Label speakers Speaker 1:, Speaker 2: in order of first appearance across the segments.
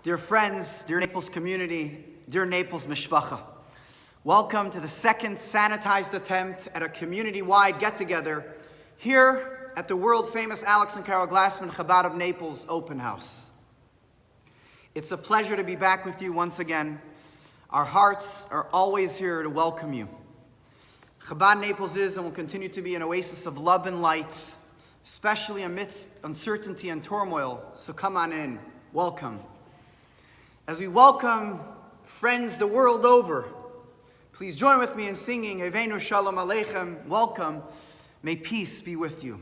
Speaker 1: Dear friends, dear Naples community, dear Naples mishpacha, welcome to the second sanitized attempt at a community-wide get-together here at the world-famous Alex and Carol Glassman Chabad of Naples open house. It's a pleasure to be back with you once again. Our hearts are always here to welcome you. Chabad Naples is and will continue to be an oasis of love and light, especially amidst uncertainty and turmoil. So come on in, welcome. As we welcome friends the world over, please join with me in singing Heveinu Shalom Aleichem, welcome, may peace be with you.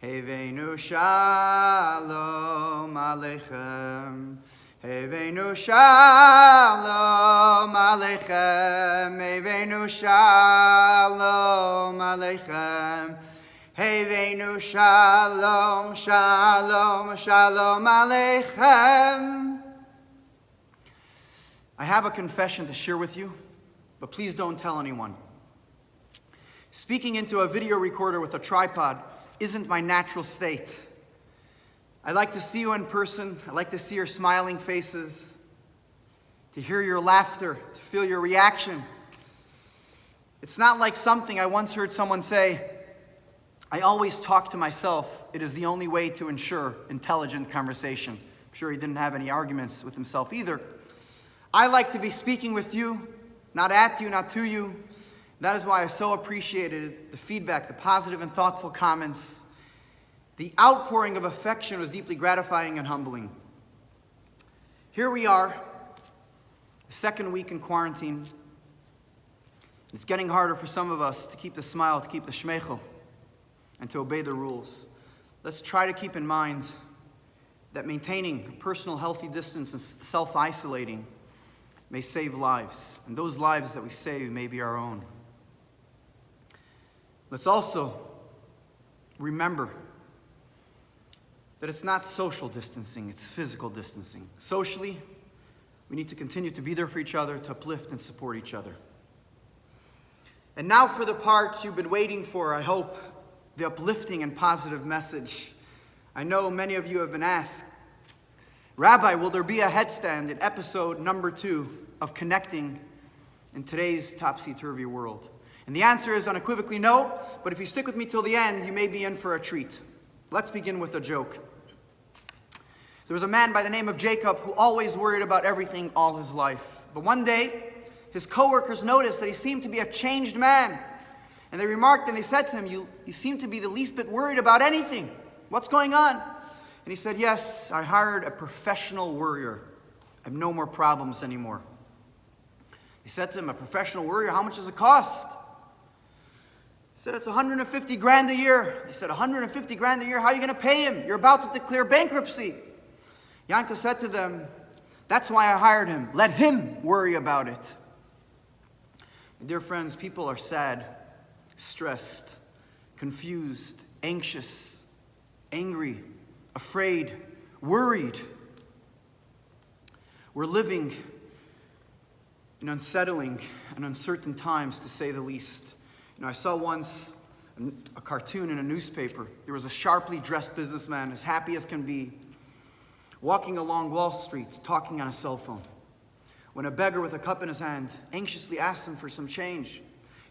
Speaker 1: Heveinu Shalom Aleichem, Heveinu Shalom Aleichem, Heveinu Shalom Aleichem, Heveinu Shalom, Shalom, Shalom Aleichem. I have a confession to share with you, but please don't tell anyone. Speaking into a video recorder with a tripod isn't my natural state. I like to see you in person. I like to see your smiling faces, to hear your laughter, to feel your reaction. It's not like something I once heard someone say, I always talk to myself. It is the only way to ensure intelligent conversation. I'm sure he didn't have any arguments with himself either. I like to be speaking with you, not at you, not to you. That is why I so appreciated the feedback, the positive and thoughtful comments. The outpouring of affection was deeply gratifying and humbling. Here we are, the second week in quarantine. It's getting harder for some of us to keep the smile, to keep the shmeichel, and to obey the rules. Let's try to keep in mind that maintaining personal healthy distance and self-isolating may save lives, and those lives that we save may be our own. Let's also remember that it's not social distancing, it's physical distancing. Socially, we need to continue to be there for each other, to uplift and support each other. And now for the part you've been waiting for, I hope, the uplifting and positive message. I know many of you have been asked, Rabbi, will there be a headstand in episode number 2 of Connecting in today's topsy-turvy world? And the answer is unequivocally no, but if you stick with me till the end, you may be in for a treat. Let's begin with a joke. There was a man by the name of Jacob who always worried about everything all his life. But one day, his coworkers noticed that he seemed to be a changed man. And they remarked and they said to him, you seem to be the least bit worried about anything. What's going on? And he said, yes, I hired a professional worrier. I have no more problems anymore. They said to him, a professional worrier, how much does it cost? He said, it's 150 grand a year. They said, 150 grand a year? How are you going to pay him? You're about to declare bankruptcy. Yanka said to them, that's why I hired him. Let him worry about it. My dear friends, people are sad, stressed, confused, anxious, angry, afraid, worried. We're living in unsettling and uncertain times, to say the least. You know, I saw once a cartoon in a newspaper. There was a sharply dressed businessman, as happy as can be, walking along Wall Street, talking on a cell phone, when a beggar with a cup in his hand anxiously asks him for some change.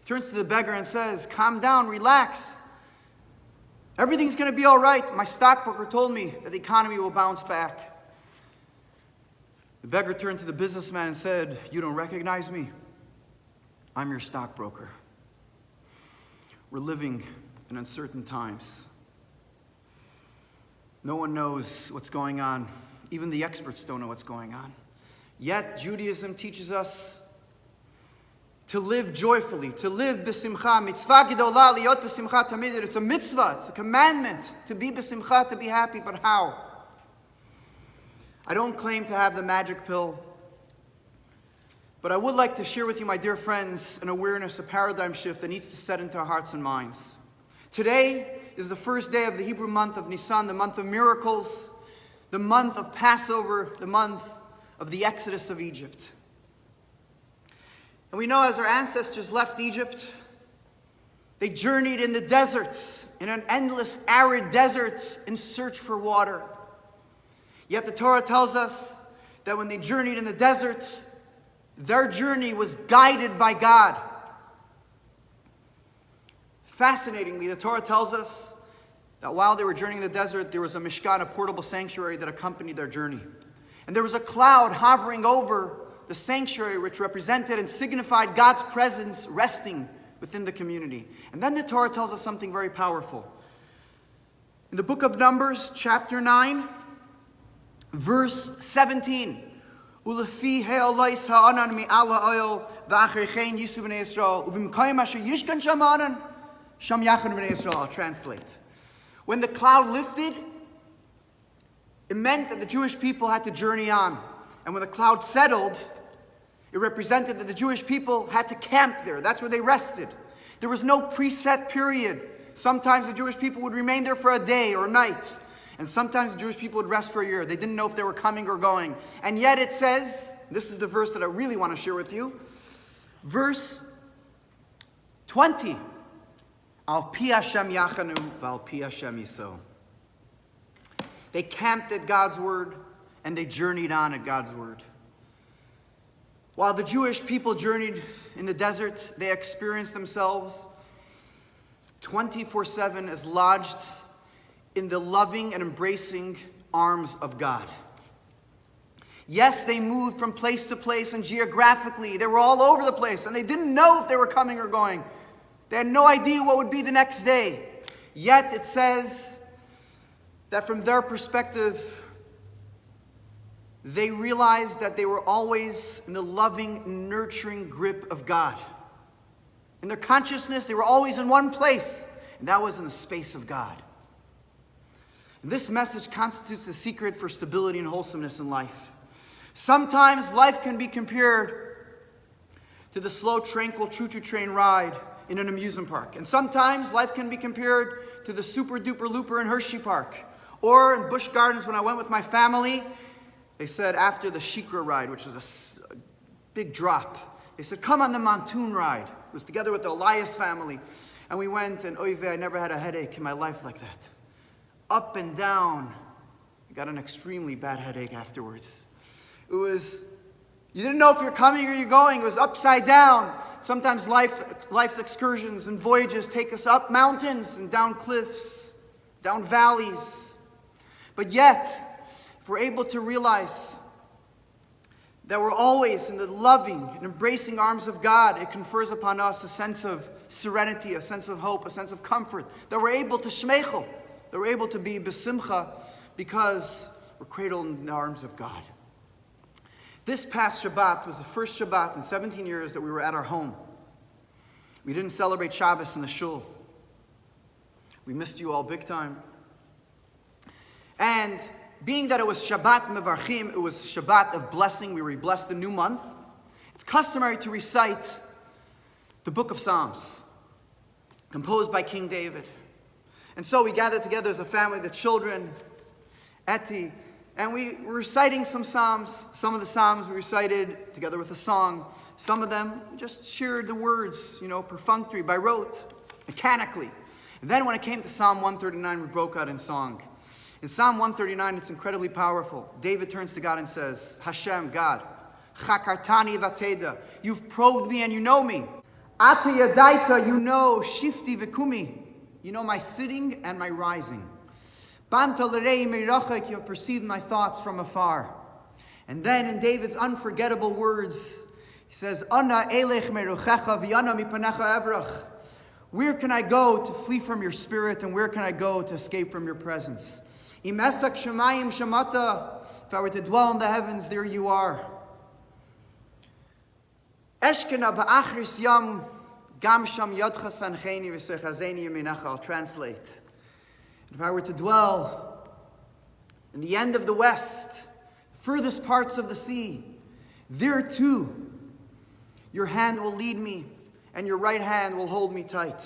Speaker 1: He turns to the beggar and says, calm down, relax. Everything's going to be all right. My stockbroker told me that the economy will bounce back. The beggar turned to the businessman and said, you don't recognize me? I'm your stockbroker. We're living in uncertain times. No one knows what's going on. Even the experts don't know what's going on. Yet Judaism teaches us to live joyfully, to live b'simcha. Mitzvah gedolah liyot b'simcha tamid. It's a mitzvah, it's a commandment to be b'simcha, to be happy. But how? I don't claim to have the magic pill, but I would like to share with you, my dear friends, an awareness, a paradigm shift that needs to set into our hearts and minds. Today is the first day of the Hebrew month of Nisan, the month of miracles, the month of Passover, the month of the Exodus of Egypt. And we know as our ancestors left Egypt, they journeyed in the deserts, in an endless, arid desert in search for water. Yet the Torah tells us that when they journeyed in the desert, their journey was guided by God. Fascinatingly, the Torah tells us that while they were journeying in the desert, there was a Mishkan, a portable sanctuary that accompanied their journey. And there was a cloud hovering over the sanctuary, which represented and signified God's presence resting within the community. And then the Torah tells us something very powerful. In the book of Numbers, chapter 9, verse 17. Ulefi he'olais ha'anan mi'ala oil v'achrechein yisu b'nei Yisrael uv'mkayim asher yishkan shamanan sham yachad b'nei Yisrael. I'll translate. When the cloud lifted, it meant that the Jewish people had to journey on. And when the cloud settled, it represented that the Jewish people had to camp there. That's where they rested. There was no preset period. Sometimes the Jewish people would remain there for a day or a night. And sometimes the Jewish people would rest for a year. They didn't know if they were coming or going. And yet it says, this is the verse that I really want to share with you. Verse 20. Al pi Hashem yachanu v'al pi Hashem yiso. They camped at God's word and they journeyed on at God's word. While the Jewish people journeyed in the desert, they experienced themselves 24/7 as lodged in the loving and embracing arms of God. Yes, they moved from place to place, and geographically, they were all over the place, and they didn't know if they were coming or going. They had no idea what would be the next day. Yet it says that from their perspective, they realized that they were always in the loving, nurturing grip of God. In their consciousness, they were always in one place, and that was in the space of God. And this message constitutes the secret for stability and wholesomeness in life. Sometimes life can be compared to the slow, tranquil choo-choo train ride in an amusement park. And sometimes life can be compared to the super-duper looper in Hershey Park. Or in Busch Gardens, when I went with my family, they said after the Shikra ride, which was a big drop, they said, come on the Montoon ride. It was together with the Elias family. And we went, and oy vey, I never had a headache in my life like that. Up and down. I got an extremely bad headache afterwards. It was, you didn't know if you're coming or you're going. It was upside down. Sometimes life's excursions and voyages take us up mountains and down cliffs, down valleys. But yet, if we're able to realize that we're always in the loving and embracing arms of God, it confers upon us a sense of serenity, a sense of hope, a sense of comfort, that we're able to shmeichel, that we're able to be besimcha because we're cradled in the arms of God. This past Shabbat was the first Shabbat in 17 years that we were at our home. We didn't celebrate Shabbos in the shul. We missed you all big time. And being that it was Shabbat Mevarchim, it was Shabbat of blessing, we blessed the new month, it's customary to recite the book of Psalms, composed by King David. And so we gathered together as a family, the children, Eti, and we were reciting some Psalms. Some of the Psalms we recited together with a song. Some of them just shared the words, perfunctory, by rote, mechanically. And then when it came to Psalm 139, we broke out in song. In Psalm 139, it's incredibly powerful. David turns to God and says, Hashem, God, chakartani vateda, you've probed me and you know me. Ata yadaita, you know, shifti v'kumi, you know my sitting and my rising. Banta l'rei meirachek, you have perceived my thoughts from afar. And then in David's unforgettable words, he says, Ana elech meruchecha v'yana mipanecha evrach. Where can I go to flee from your spirit, and where can I go to escape from your presence? Imesak shemayim shamata. If I were to dwell in the heavens, there you are. Eshkena ba'achris yam gam sham yadcha sancheni v'sechazeni yaminecha. I'll translate. If I were to dwell in the end of the west, furthest parts of the sea, there too, your hand will lead me, and your right hand will hold me tight.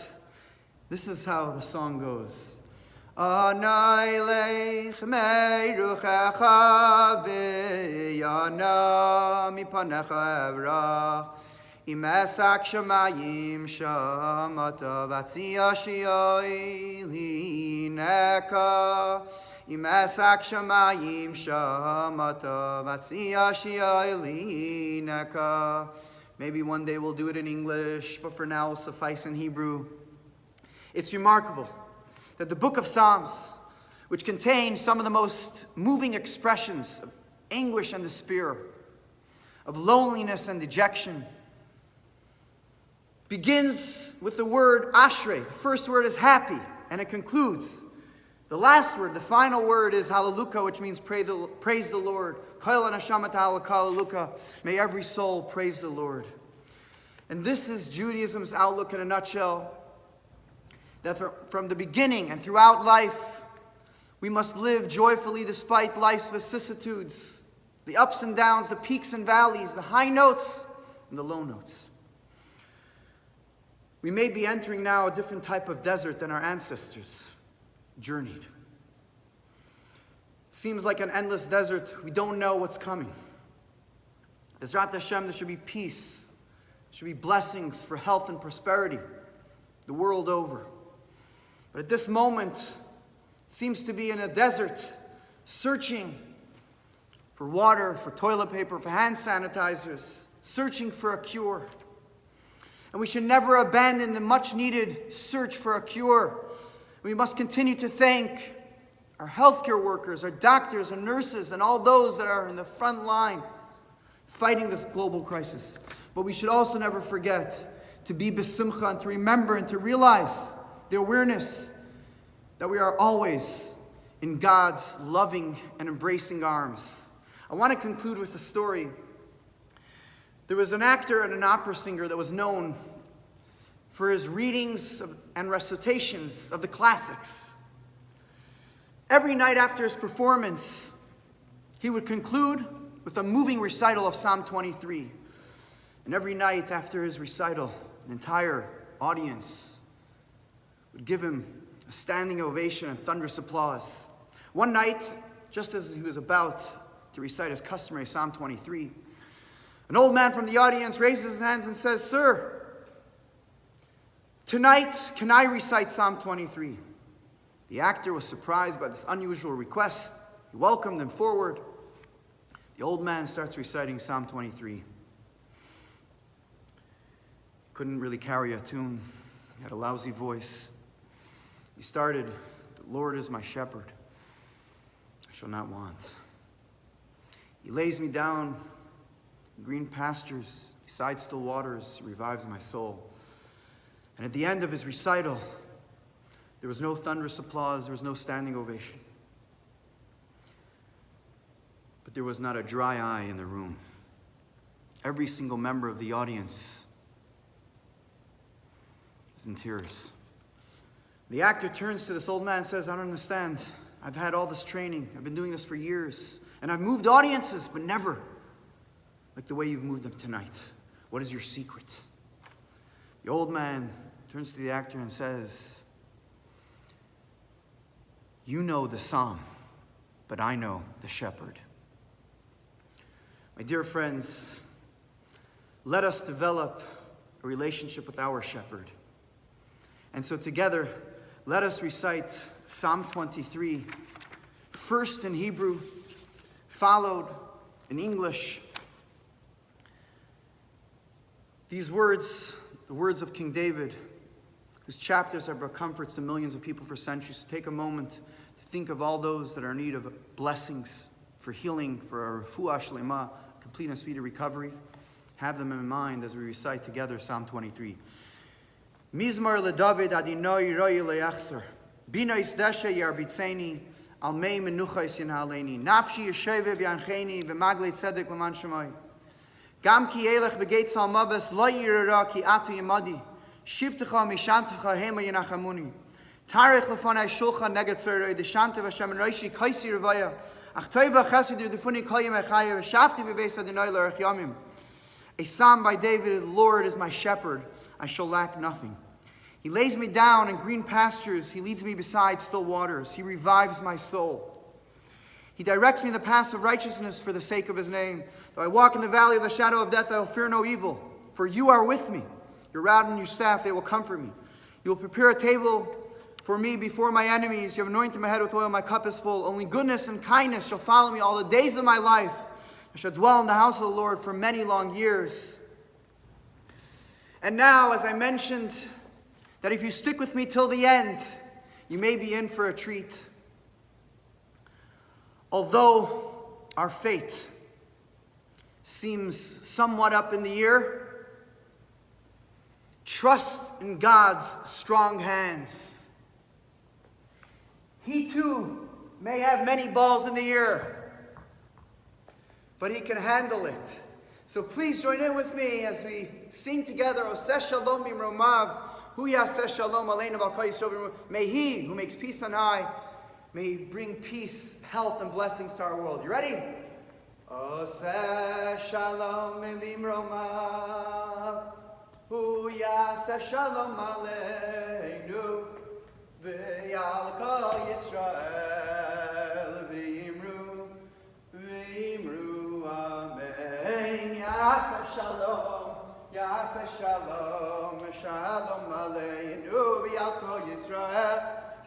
Speaker 1: This is how the song goes. Anaylech meiruchecha v'yana mipanecha evrach imesak shamayim shamata v'tzia shi'oi lineka Imesak shamayim shamata vatziya shi'alineka. Maybe one day we'll do it in English, but for now we'll suffice in Hebrew. It's remarkable that the book of Psalms, which contains some of the most moving expressions of anguish and despair, of loneliness and dejection, begins with the word ashrei. The first word is happy, and it concludes. The last word, the final word, is hallelujah, which means praise the Lord. May every soul praise the Lord. And this is Judaism's outlook in a nutshell, that from the beginning and throughout life, we must live joyfully despite life's vicissitudes, the ups and downs, the peaks and valleys, the high notes and the low notes. We may be entering now a different type of desert than our ancestors journeyed. It seems like an endless desert. We don't know what's coming. Bezrat Hashem, there should be peace. There should be blessings for health and prosperity the world over. But at this moment, it seems to be in a desert, searching for water, for toilet paper, for hand sanitizers, searching for a cure. And we should never abandon the much-needed search for a cure. We must continue to thank our healthcare workers, our doctors, our nurses, and all those that are in the front line fighting this global crisis. But we should also never forget to be besimcha and to remember and to realize the awareness that we are always in God's loving and embracing arms. I want to conclude with a story. There was an actor and an opera singer that was known for his readings and recitations of the classics. Every night after his performance, he would conclude with a moving recital of Psalm 23. And every night after his recital, an entire audience would give him a standing ovation and thunderous applause. One night, just as he was about to recite his customary Psalm 23, an old man from the audience raises his hands and says, "Sir, tonight, can I recite Psalm 23? The actor was surprised by this unusual request. He welcomed him forward. The old man starts reciting Psalm 23. He couldn't really carry a tune. He had a lousy voice. He started, "The Lord is my shepherd. I shall not want. He lays me down in green pastures, beside still waters. He revives my soul." And at the end of his recital, there was no thunderous applause, there was no standing ovation. But there was not a dry eye in the room. Every single member of the audience was in tears. The actor turns to this old man and says, "I don't understand. I've had all this training. I've been doing this for years. And I've moved audiences, but never like the way you've moved them tonight. What is your secret?" The old man turns to the actor and says, "You know the psalm, but I know the shepherd." My dear friends, let us develop a relationship with our shepherd. And so together, let us recite Psalm 23, first in Hebrew, followed in English. These words, the words of King David, whose chapters have brought comforts to millions of people for centuries, to take a moment to think of all those that are in need of blessings for healing, for a refuah shlema, complete and speedy recovery. Have them in mind as we recite together Psalm 23. Mizmor leDavid Adonai royi leachzer. Bina isdeshe yarbitzeni, al mei menuchais yanhaleni. Nafshi yesheve v'yancheni, v'maglei tzedek l'man shemai. Gam ki elech begeit salmaves, lo yirara ki atu yamadi. Shivtecha mishantecha hema yanachamuni. Tarech lefanai shulcha negetzerei, deshante v'Hashem reishi kaisi revaya. Ach toiva chesidu defuni koyim echaya, v'shafti v'beis Adonai l'erech yamim. A psalm by David, "The Lord is my shepherd, I shall lack nothing. He lays me down in green pastures. He leads me beside still waters. He revives my soul. He directs me in the paths of righteousness for the sake of his name. Though I walk in the valley of the shadow of death, I will fear no evil. For you are with me. Your rod and your staff, they will comfort me. You will prepare a table for me before my enemies. You have anointed my head with oil, my cup is full. Only goodness and kindness shall follow me all the days of my life. I shall dwell in the house of the Lord for many long years. And now, as I mentioned, that if you stick with me till the end, you may be in for a treat. Although our fate seems somewhat up in the air, trust in God's strong hands. He too may have many balls in the air, but he can handle it. So please join in with me as we sing together, Oseh Shalom Bimromav, Hu Yaseh Shalom Aleinu V'al Kol Yisrael B'Imromav. May he who makes peace on high, may he bring peace, health, and blessings to our world. You ready? Oseh Shalom Bimromav, Hu Yaseh Shalom Aleinu V'al Kol Yisrael B'Imru Amen. Yaseh Shalom, Yaseh Shalom, Shalom Aleinu V'al Kol Yisrael.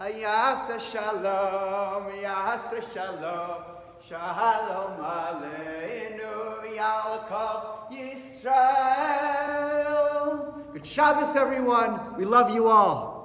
Speaker 1: Yaseh Shalom, Yaseh Shalom, Shalom Aleinu V'al Kol Yisrael. Good Shabbos, everyone. We love you all.